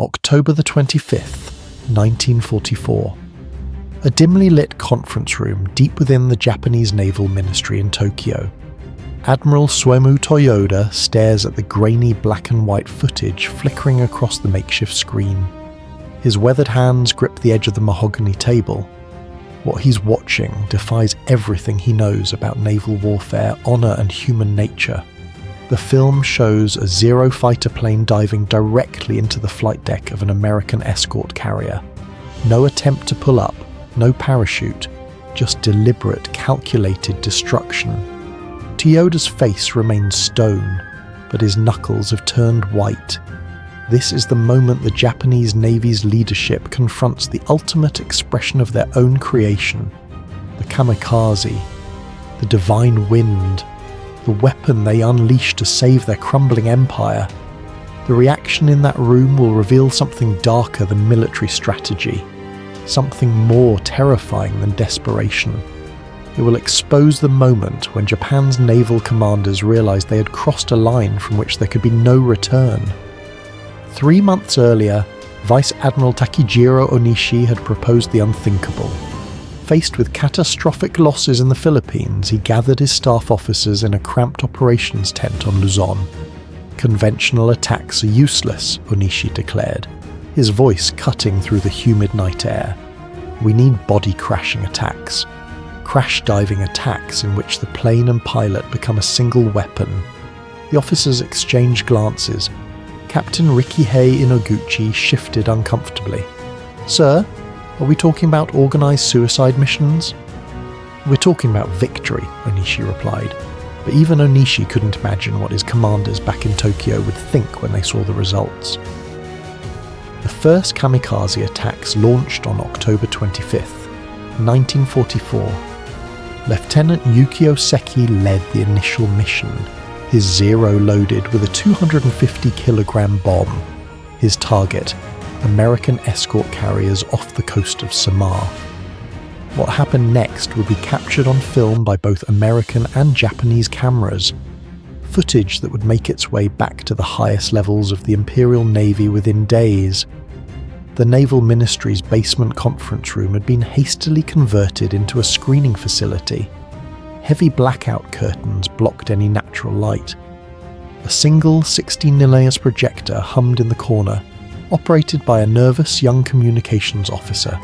October the 25th, 1944. A dimly lit conference room deep within the Japanese Naval Ministry in Tokyo. Admiral Soemu Toyoda stares at the grainy black and white footage flickering across the makeshift screen. His weathered hands grip the edge of the mahogany table. What he's watching defies everything he knows about naval warfare, honor, and human nature. The film shows a Zero fighter plane diving directly into the flight deck of an American escort carrier. No attempt to pull up, no parachute, just deliberate, calculated destruction. Toyoda's face remains stone, but his knuckles have turned white. This is the moment the Japanese Navy's leadership confronts the ultimate expression of their own creation, the Kamikaze, the divine wind, the weapon they unleash to save their crumbling empire. The reaction in that room will reveal something darker than military strategy, something more terrifying than desperation. It will expose the moment when Japan's naval commanders realized they had crossed a line from which there could be no return. 3 months earlier, Vice Admiral Takijiro Onishi had proposed the unthinkable. Faced with catastrophic losses in the Philippines, he gathered his staff officers in a cramped operations tent on Luzon. Conventional attacks are useless, Onishi declared, his voice cutting through the humid night air. We need body-crashing attacks. Crash-diving attacks in which the plane and pilot become a single weapon. The officers exchanged glances. Captain Rikihei Inoguchi shifted uncomfortably. "Sir, are we talking about organized suicide missions?" "We're talking about victory," Onishi replied. But even Onishi couldn't imagine what his commanders back in Tokyo would think when they saw the results. The first kamikaze attacks launched on October 25th, 1944. Lieutenant Yukio Seki led the initial mission, his Zero loaded with a 250-kilogram bomb. His target, American escort carriers off the coast of Samar. What happened next would be captured on film by both American and Japanese cameras, footage that would make its way back to the highest levels of the Imperial Navy within days. The Naval Ministry's basement conference room had been hastily converted into a screening facility. Heavy blackout curtains blocked any natural light. A single 16mm projector hummed in the corner, operated by a nervous young communications officer.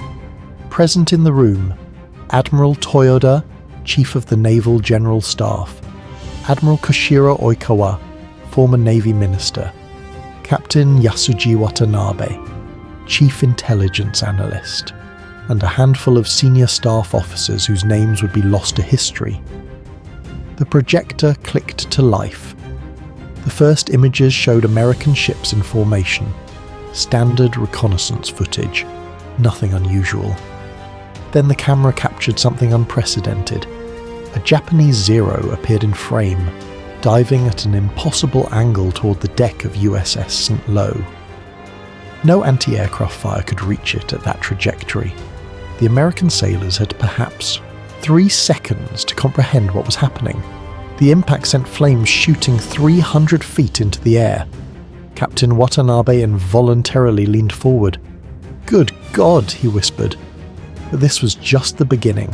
Present in the room, Admiral Toyoda, Chief of the Naval General Staff, Admiral Koshiro Oikawa, former Navy Minister, Captain Yasuji Watanabe, Chief Intelligence Analyst, and a handful of senior staff officers whose names would be lost to history. The projector clicked to life. The first images showed American ships in formation. Standard reconnaissance footage, nothing unusual. Then the camera captured something unprecedented. A Japanese Zero appeared in frame, diving at an impossible angle toward the deck of USS St. Lo. No anti-aircraft fire could reach it at that trajectory. The American sailors had perhaps 3 seconds to comprehend what was happening. The impact sent flames shooting 300 feet into the air. Captain Watanabe involuntarily leaned forward. "Good God," he whispered. But this was just the beginning.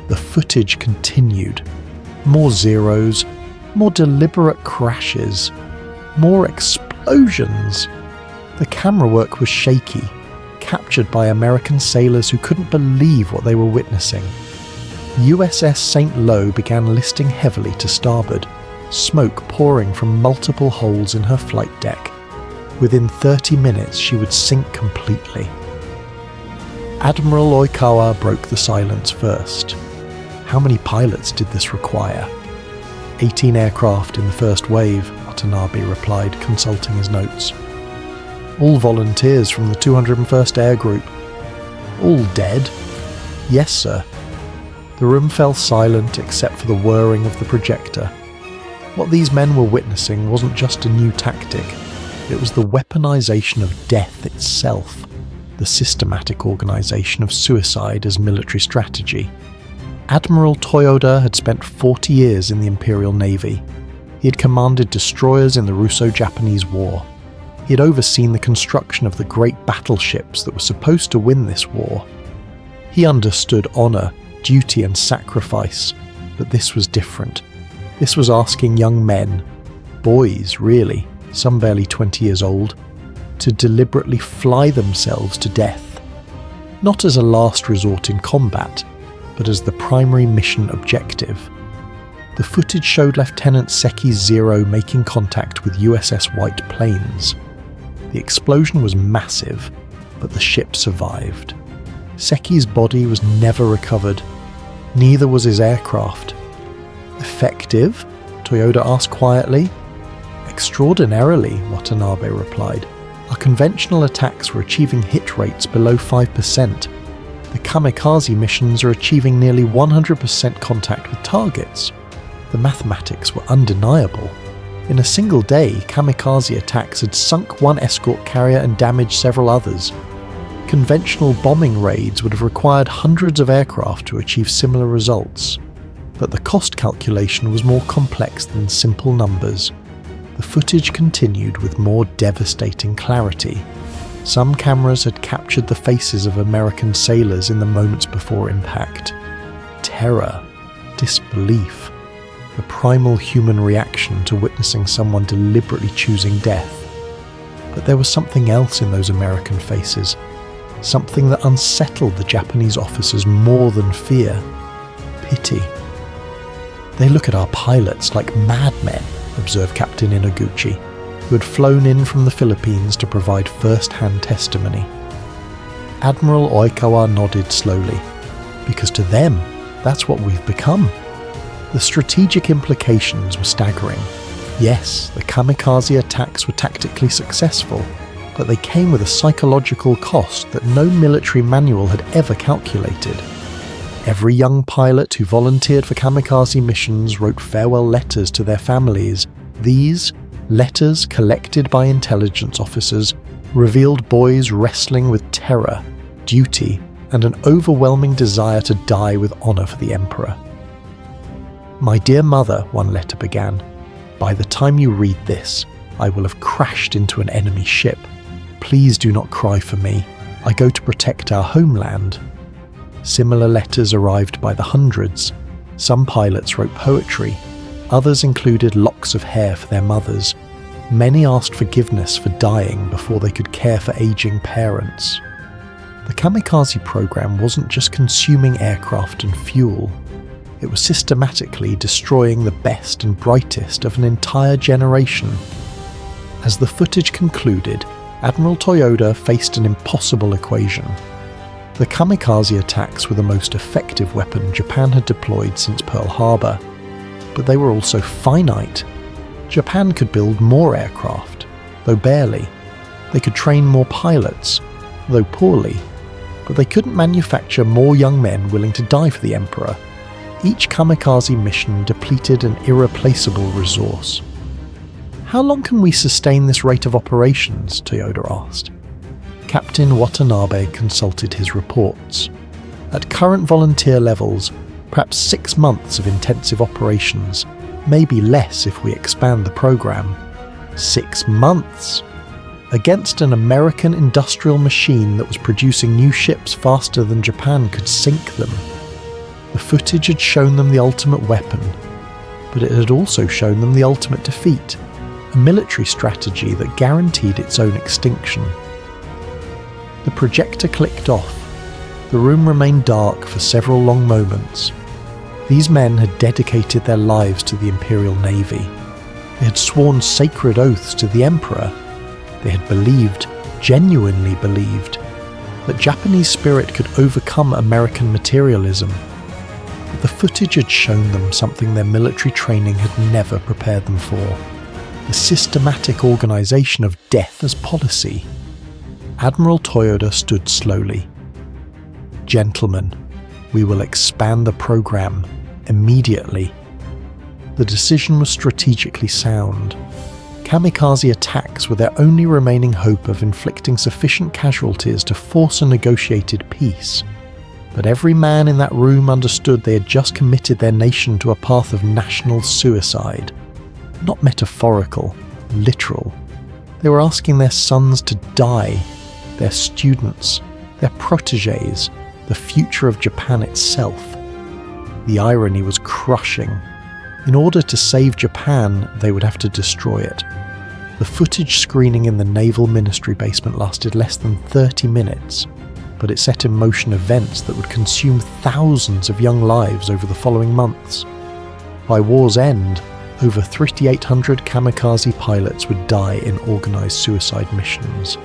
The footage continued. More Zeros, more deliberate crashes, more explosions. The camera work was shaky, captured by American sailors who couldn't believe what they were witnessing. USS St. Lo began listing heavily to starboard, smoke pouring from multiple holes in her flight deck. Within 30 minutes, she would sink completely. Admiral Oikawa broke the silence first. How many pilots did this require? 18 aircraft in the first wave, Watanabe replied, consulting his notes. All volunteers from the 201st Air Group. All dead? Yes, sir. The room fell silent except for the whirring of the projector. What these men were witnessing wasn't just a new tactic. It was the weaponization of death itself, the systematic organization of suicide as military strategy. Admiral Toyoda had spent 40 years in the Imperial Navy. He had commanded destroyers in the Russo-Japanese War. He had overseen the construction of the great battleships that were supposed to win this war. He understood honour, duty and sacrifice, but this was different. This was asking young men, boys really, some barely 20 years old, to deliberately fly themselves to death. Not as a last resort in combat, but as the primary mission objective. The footage showed Lieutenant Seki Zero making contact with USS White Plains. The explosion was massive, but the ship survived. Seki's body was never recovered. Neither was his aircraft. Effective? Toyoda asked quietly. Extraordinarily, Watanabe replied. Our conventional attacks were achieving hit rates below 5%. The Kamikaze missions are achieving nearly 100% contact with targets. The mathematics were undeniable. In a single day, Kamikaze attacks had sunk one escort carrier and damaged several others. Conventional bombing raids would have required hundreds of aircraft to achieve similar results. But the cost calculation was more complex than simple numbers. The footage continued with more devastating clarity. Some cameras had captured the faces of American sailors in the moments before impact. Terror, disbelief, the primal human reaction to witnessing someone deliberately choosing death. But there was something else in those American faces, something that unsettled the Japanese officers more than fear. Pity. They look at our pilots like madmen, observed Captain Inaguchi, who had flown in from the Philippines to provide first-hand testimony. Admiral Oikawa nodded slowly, because to them, that's what we've become. The strategic implications were staggering. Yes, the kamikaze attacks were tactically successful, but they came with a psychological cost that no military manual had ever calculated. Every young pilot who volunteered for kamikaze missions wrote farewell letters to their families. These letters, collected by intelligence officers, revealed boys wrestling with terror, duty, and an overwhelming desire to die with honour for the Emperor. My dear mother, one letter began, by the time you read this, I will have crashed into an enemy ship. Please do not cry for me. I go to protect our homeland. Similar letters arrived by the hundreds. Some pilots wrote poetry. Others included locks of hair for their mothers. Many asked forgiveness for dying before they could care for aging parents. The kamikaze program wasn't just consuming aircraft and fuel. It was systematically destroying the best and brightest of an entire generation. As the footage concluded, Admiral Toyoda faced an impossible equation. The kamikaze attacks were the most effective weapon Japan had deployed since Pearl Harbor, but they were also finite. Japan could build more aircraft, though barely. They could train more pilots, though poorly, but they couldn't manufacture more young men willing to die for the Emperor. Each kamikaze mission depleted an irreplaceable resource. How long can we sustain this rate of operations? Toyoda asked. Captain Watanabe consulted his reports. At current volunteer levels, perhaps 6 months of intensive operations, maybe less if we expand the program. 6 months! Against an American industrial machine that was producing new ships faster than Japan could sink them. The footage had shown them the ultimate weapon, but it had also shown them the ultimate defeat, a military strategy that guaranteed its own extinction. The projector clicked off. The room remained dark for several long moments. These men had dedicated their lives to the Imperial Navy. They had sworn sacred oaths to the Emperor. They had believed, genuinely believed, that Japanese spirit could overcome American materialism. But the footage had shown them something their military training had never prepared them for. The systematic organization of death as policy. Admiral Toyoda stood slowly. Gentlemen, we will expand the program immediately. The decision was strategically sound. Kamikaze attacks were their only remaining hope of inflicting sufficient casualties to force a negotiated peace. But every man in that room understood they had just committed their nation to a path of national suicide. Not metaphorical, literal. They were asking their sons to die, their students, their protégés, the future of Japan itself. The irony was crushing. In order to save Japan, they would have to destroy it. The footage screening in the Naval Ministry basement lasted less than 30 minutes, but it set in motion events that would consume thousands of young lives over the following months. By war's end, over 3,800 kamikaze pilots would die in organised suicide missions.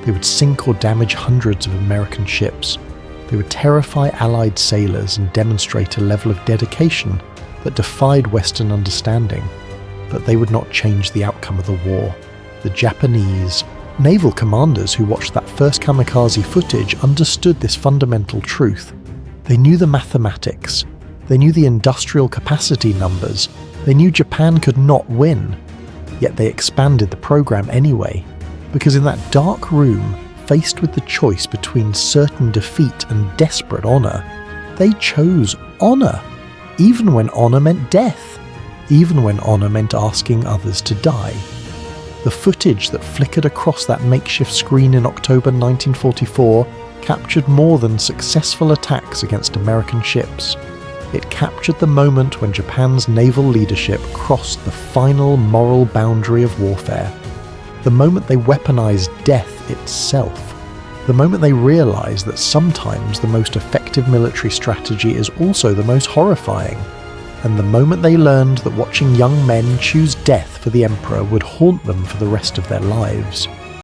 They would sink or damage hundreds of American ships. They would terrify Allied sailors and demonstrate a level of dedication that defied Western understanding, but they would not change the outcome of the war. The Japanese naval commanders who watched that first kamikaze footage understood this fundamental truth. They knew the mathematics, they knew the industrial capacity numbers, they knew Japan could not win, yet they expanded the program anyway, because in that dark room, faced with the choice between certain defeat and desperate honour, they chose honour, even when honour meant death, even when honour meant asking others to die. The footage that flickered across that makeshift screen in October 1944 captured more than successful attacks against American ships. It captured the moment when Japan's naval leadership crossed the final moral boundary of warfare. The moment they weaponized death itself. The moment they realized that sometimes the most effective military strategy is also the most horrifying. And the moment they learned that watching young men choose death for the Emperor would haunt them for the rest of their lives.